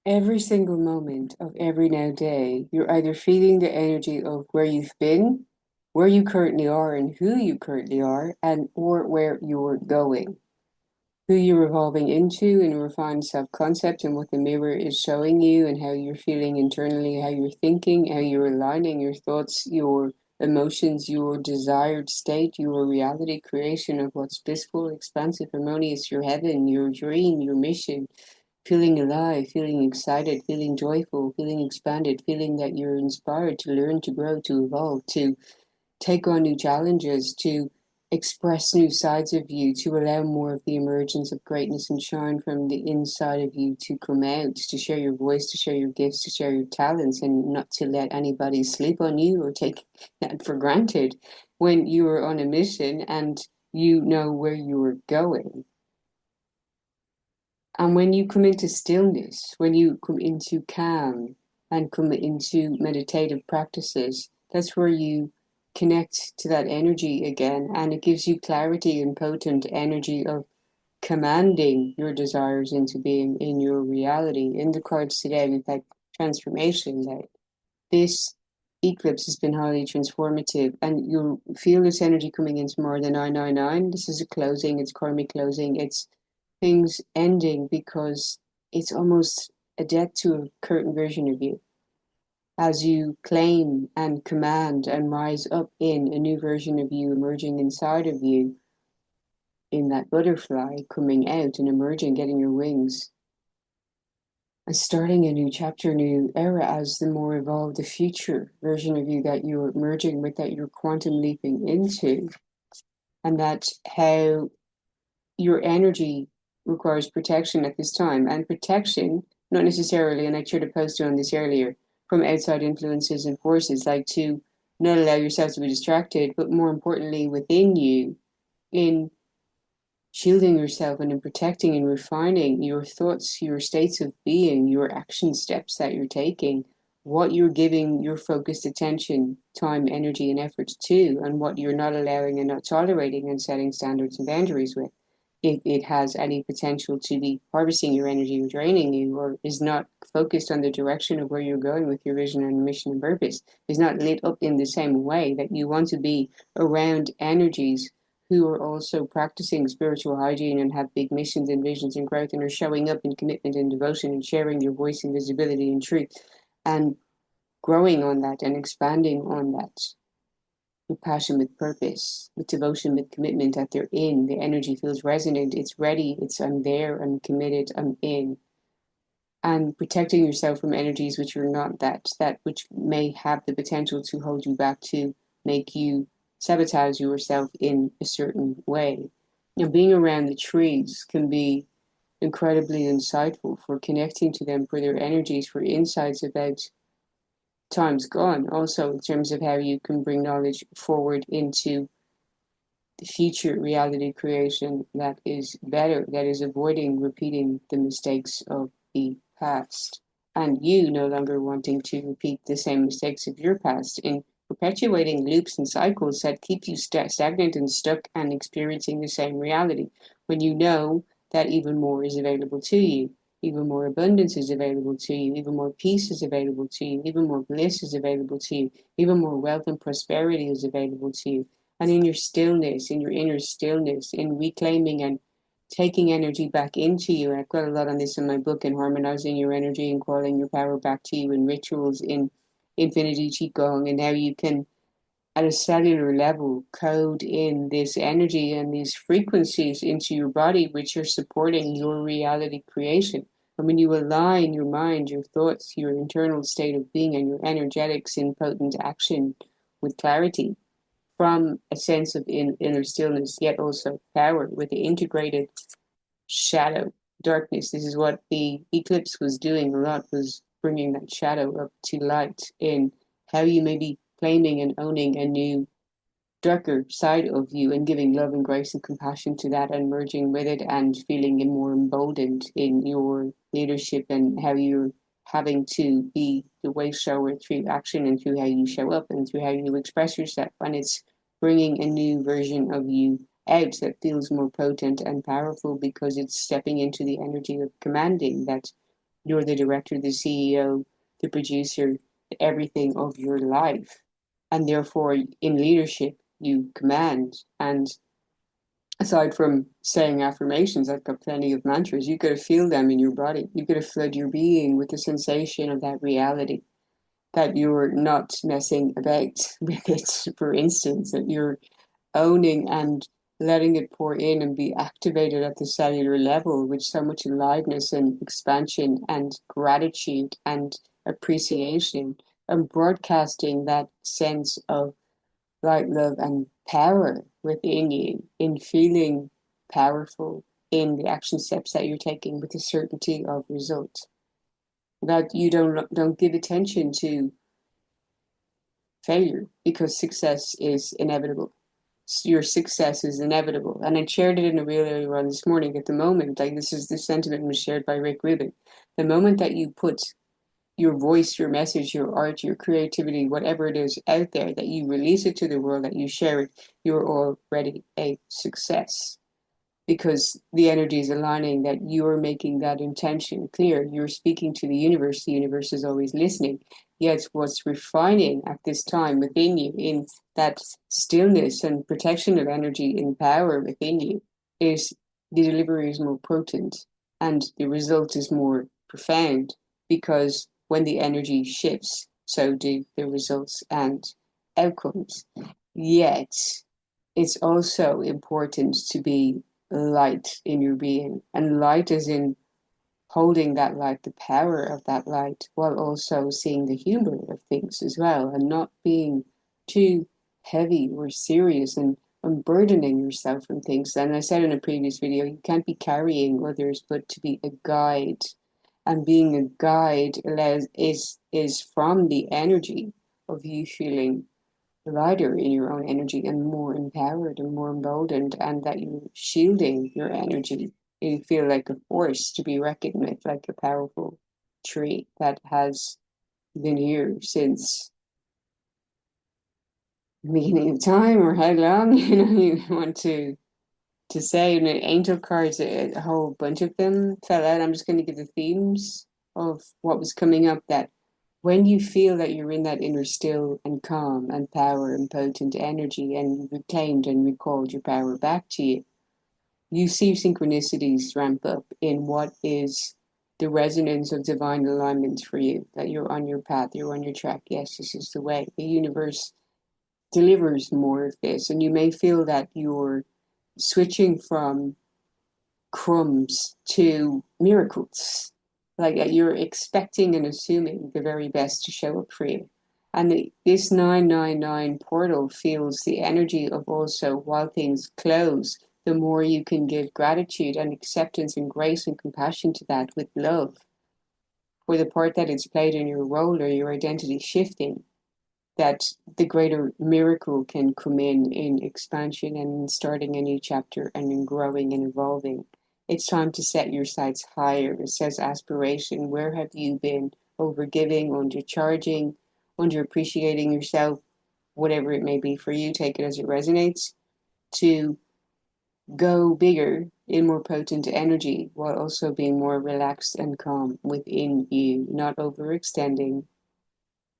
Every single moment of every now day, you're either feeling the energy of where you've been, where you currently are, and who you currently are, and or where you're going, who you're evolving into in refined self-concept, and what the mirror is showing you, and how you're feeling internally, how you're thinking, how you're aligning your thoughts, your emotions, your desired state, your reality creation of what's blissful, expansive, harmonious, your heaven, your dream, your mission, feeling alive, feeling excited, feeling joyful, feeling expanded, feeling that you're inspired to learn, to grow, to evolve, to take on new challenges, to express new sides of you, to allow more of the emergence of greatness and shine from the inside of you to come out, to share your voice, to share your gifts, to share your talents, and not to let anybody sleep on you or take that for granted when you are on a mission and you know where you are going. And when you come into stillness, when you come into calm and come into meditative practices, that's where you connect to that energy again. And it gives you clarity and potent energy of commanding your desires into being in your reality. In the cards today, we've had transformation. That this eclipse has been highly transformative, and you'll feel this energy coming in tomorrow, the 999. This is a closing, it's karmic closing, it's things ending because it's almost a death to a current version of you as you claim and command and rise up in a new version of you emerging inside of you, in that butterfly coming out and emerging, getting your wings and starting a new chapter, a new era as the more evolved, the future version of you that you're merging with, that you're quantum leaping into. And that's how your energy requires protection at this time. And protection, not necessarily, and I tried to post on this earlier, from outside influences and forces, like to not allow yourself to be distracted, but more importantly, within you, in shielding yourself and in protecting and refining your thoughts, your states of being, your action steps that you're taking, what you're giving your focused attention, time, energy, and efforts to, and what you're not allowing and not tolerating and setting standards and boundaries with. If it has any potential to be harvesting your energy or draining you, or is not focused on the direction of where you're going with your vision and mission and purpose, is not lit up in the same way that you want to be around energies who are also practicing spiritual hygiene and have big missions and visions and growth and are showing up in commitment and devotion and sharing your voice and visibility and truth and growing on that and expanding on that with passion, with purpose, with devotion, with commitment that they're in. The energy feels resonant, it's ready, it's I'm there, I'm committed, I'm in. And protecting yourself from energies which are not that which may have the potential to hold you back, to make you sabotage yourself in a certain way. Being around the trees can be incredibly insightful for connecting to them, for their energies, for insights about times gone, also in terms of how you can bring knowledge forward into the future reality creation that is better, that is avoiding repeating the mistakes of the past, and you no longer wanting to repeat the same mistakes of your past in perpetuating loops and cycles that keep you stagnant and stuck and experiencing the same reality when you know that even more is available to you. Even more abundance is available to you, even more peace is available to you, even more bliss is available to you, even more wealth and prosperity is available to you. And in your stillness, in your inner stillness, in reclaiming and taking energy back into you. And I've got a lot on this in my book, in harmonizing your energy and calling your power back to you, in rituals, in infinity qigong, and how you can, at a cellular level, code in this energy and these frequencies into your body, which are supporting your reality creation. And when you align your mind, your thoughts, your internal state of being, and your energetics in potent action with clarity, from a sense of inner stillness, yet also power with the integrated shadow, darkness. This is what the eclipse was doing a lot, was bringing that shadow up to light in how you may be claiming and owning a new darker side of you and giving love and grace and compassion to that and merging with it and feeling more emboldened in your leadership and how you're having to be the way shower through action and through how you show up and through how you express yourself. And it's bringing a new version of you out that feels more potent and powerful because it's stepping into the energy of commanding that You're the director, the CEO, the producer, everything of your life. And therefore, in leadership, you command. And aside from saying affirmations, I've got plenty of mantras. You've got to feel them in your body. You've got to flood your being with the sensation of that reality, that you're not messing about with it, for instance, that you're owning and letting it pour in and be activated at the cellular level with so much aliveness and expansion and gratitude and appreciation, and broadcasting that sense of light, love, and power within you, in feeling powerful in the action steps that you're taking with the certainty of results. That you don't give attention to failure, because success is inevitable. Your success is inevitable. And I shared it in a reel earlier on this morning. At the moment, like, this is the sentiment was shared by Rick Rubin. The moment that you put your voice, your message, your art, your creativity, whatever it is out there, that you release it to the world, that you share it, you're already a success. Because the energy is aligning, that you're making that intention clear. You're speaking to the universe is always listening. Yet what's refining at this time within you, in that stillness and protection of energy and power within you, is the delivery is more potent and the result is more profound, because when the energy shifts, so do the results and outcomes. Yet it's also important to be light in your being, and light is in holding that light, the power of that light, while also seeing the humor of things as well, and not being too heavy or serious and unburdening yourself from things. And I said in a previous video, you can't be carrying others, but to be a guide. And being a guide is from the energy of you feeling lighter in your own energy and more empowered and more emboldened, and that you're shielding your energy. You feel like a force to be reckoned with, like a powerful tree that has been here since the beginning of time, or how long you want to say. And the angel cards, a whole bunch of them fell out. I'm just going to give the themes of what was coming up. That when you feel that you're in that inner still and calm and power and potent energy, and you've reclaimed and recalled your power back to you, you see synchronicities ramp up in what is the resonance of divine alignment for you, that you're on your path, you're on your track. Yes, this is the way. The universe delivers more of this, and you may feel that you're switching from crumbs to miracles. Like, you're expecting and assuming the very best to show up for you. And this 999 portal feels the energy of also, while things close, the more you can give gratitude and acceptance and grace and compassion to that, with love for the part that it's played in your role or your identity shifting, that the greater miracle can come in expansion and in starting a new chapter and in growing and evolving. It's time to set your sights higher. It says aspiration. Where have you been overgiving, undercharging, underappreciating yourself, whatever it may be for you? Take it as it resonates. To go bigger in more potent energy, while also being more relaxed and calm within you, not overextending,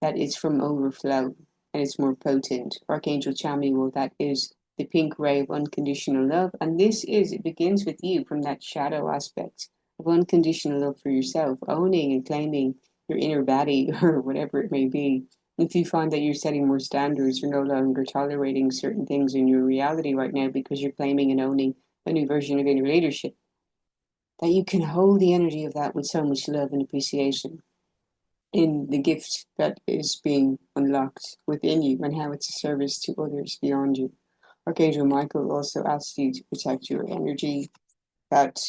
that is from overflow and it's more potent. Archangel Chamuel, that is the pink ray of unconditional love. And it begins with you from that shadow aspect of unconditional love for yourself, owning and claiming your inner baddie or whatever it may be. If you find that you're setting more standards, you're no longer tolerating certain things in your reality right now because you're claiming and owning a new version of inner leadership, that you can hold the energy of that with so much love and appreciation in the gift that is being unlocked within you and how it's a service to others beyond you. Archangel Michael also asks you to protect your energy, that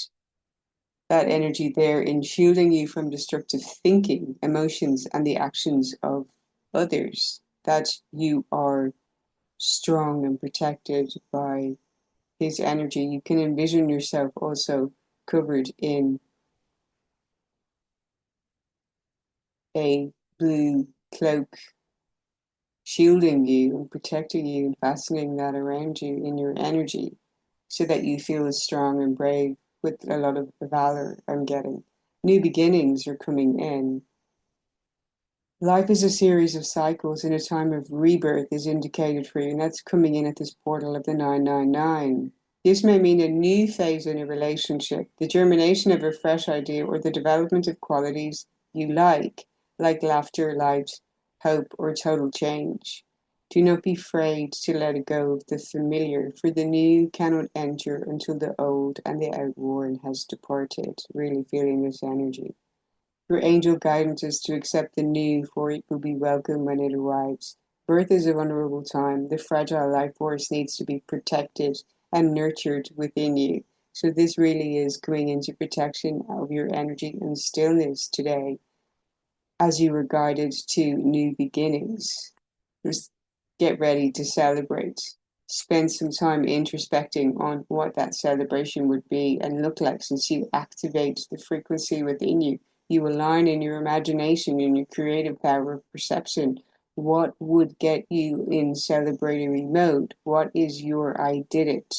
energy there in shielding you from destructive thinking, emotions, and the actions of others, that you are strong and protected by his energy. You can envision yourself also covered in a blue cloak, shielding you and protecting you and fastening that around you in your energy, so that you feel as strong and brave, with a lot of valor I'm getting. New beginnings are coming in. Life is a series of cycles, and a time of rebirth is indicated for you, and that's coming in at this portal of the 999. This may mean a new phase in a relationship, the germination of a fresh idea, or the development of qualities you like laughter, light, hope, or total change. Do not be afraid to let go of the familiar, for the new cannot enter until the old and the outworn has departed. Really feeling this energy. Your angel guidance is to accept the new, for it will be welcome when it arrives. Birth is a vulnerable time. The fragile life force needs to be protected and nurtured within you. So this really is going into protection of your energy and stillness today as you are guided to new beginnings. Just get ready to celebrate. Spend some time introspecting on what that celebration would be and look like, since you activate the frequency within you. You align in your imagination, in your creative power of perception. What would get you in celebratory mode? What is your I did it?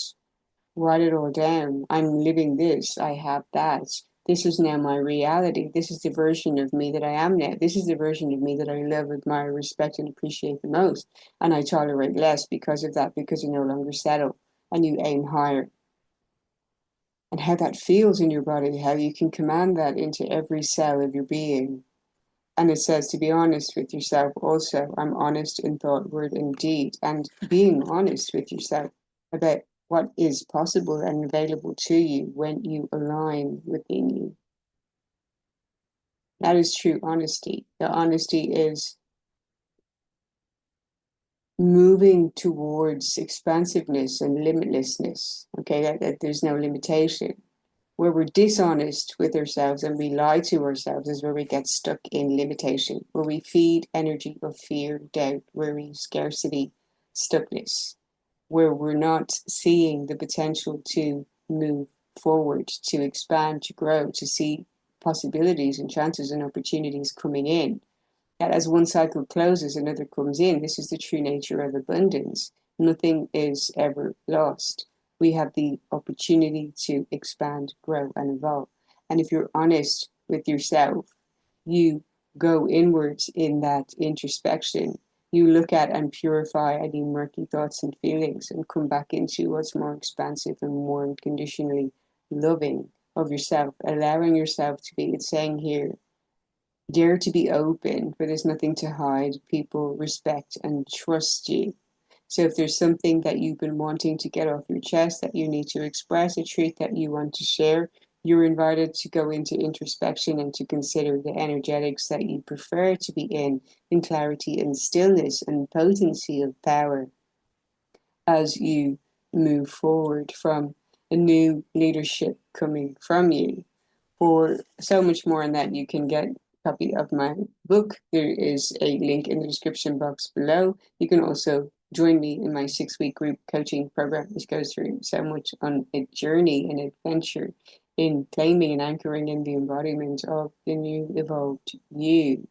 Write it all down. I'm living this. I have that. This is now my reality. This is the version of me that I am now. This is the version of me that I love, admire, respect, and appreciate the most. And I tolerate less because of that, because I no longer settle. And you aim higher. And how that feels in your body, how you can command that into every cell of your being. And it says to be honest with yourself also. I'm honest in thought, word, and deed. And being honest with yourself about what is possible and available to you when you align within you. That is true honesty. The honesty is moving towards expansiveness and limitlessness. Okay, that there's no limitation. Where we're dishonest with ourselves and we lie to ourselves is where we get stuck in limitation, where we feed energy of fear, doubt, worry, scarcity, stuckness, where we're not seeing the potential to move forward, to expand, to grow, to see possibilities and chances and opportunities coming in. That as one cycle closes, another comes in. This is the true nature of abundance. Nothing is ever lost. We have the opportunity to expand, grow, and evolve. And if you're honest with yourself, you go inwards in that introspection. You look at and purify any murky thoughts and feelings and come back into what's more expansive and more unconditionally loving of yourself, allowing yourself to be. It's saying here, dare to be open, for there's nothing to hide. People respect and trust you. So if there's something that you've been wanting to get off your chest, that you need to express, a truth that you want to share, you're invited to go into introspection and to consider the energetics that you prefer to be in clarity and stillness and potency of power as you move forward from a new leadership coming from you. For so much more on that, you can get a copy of my book. There is a link in the description box below. You can also join me in my 6-week group coaching program, which goes through so much on a journey and adventure in claiming and anchoring in the embodiment of the new evolved you,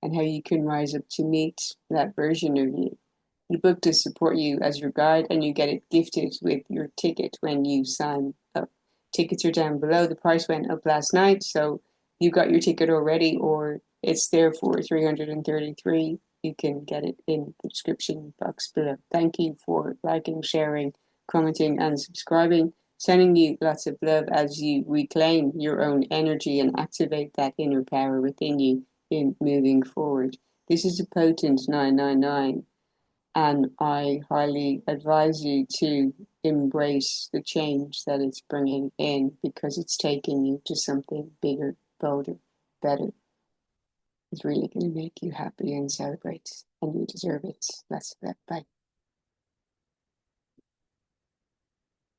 and how you can rise up to meet that version of you. The book does support you as your guide, and you get it gifted with your ticket when you sign up. Tickets are down below. The price went up last night, so you got your ticket already, or it's there for $333. You can get it in the description box below. Thank you for liking, sharing, commenting, and subscribing. Sending you lots of love as you reclaim your own energy and activate that inner power within you in moving forward. This is a potent 999. And I highly advise you to embrace the change that it's bringing in, because it's taking you to something bigger, bolder, better. It's really going to make you happy and celebrate, and you deserve it. That's that. Bye.